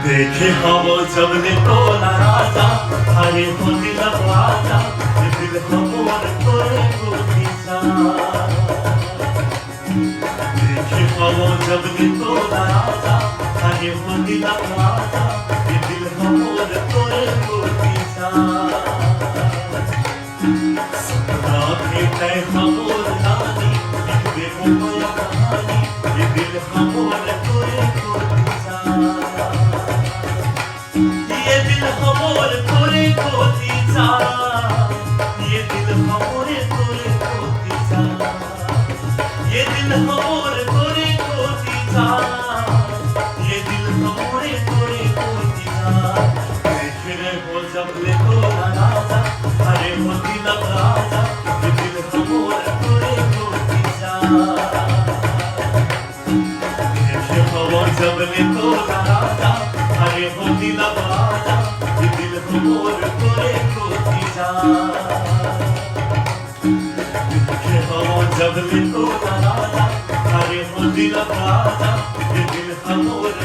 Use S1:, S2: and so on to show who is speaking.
S1: देखे हम जब ने तोला राजा हरे हो दिल राजा दिल हमर तोरे गोदी सा देखे हम जब ने तोला राजा हरे हो दिल राजा दिल हमर तोरे गोदी सा सपना भेटे हमर नानी देखो माया कहानी दिल हमर तोरे गोदी सा ये दिल हमर तोरे गोदी सा ये दिल हमर तोरे गोदी सा ये दिल हमर तोरे गोदी सा ये दिल हमर तोरे गोदी सा देखने हो जब ले तोरा राजा अरे हो दिल राजा ये दिल हमर तोरे गोदी सा देखे हो जब ले तोरा राजा अरे हो दिल राजा ये दिल हमर तोरे गोदी सा देखे हो जब ले तोरा राजा अरे हो दिल राजा ये दिल हमर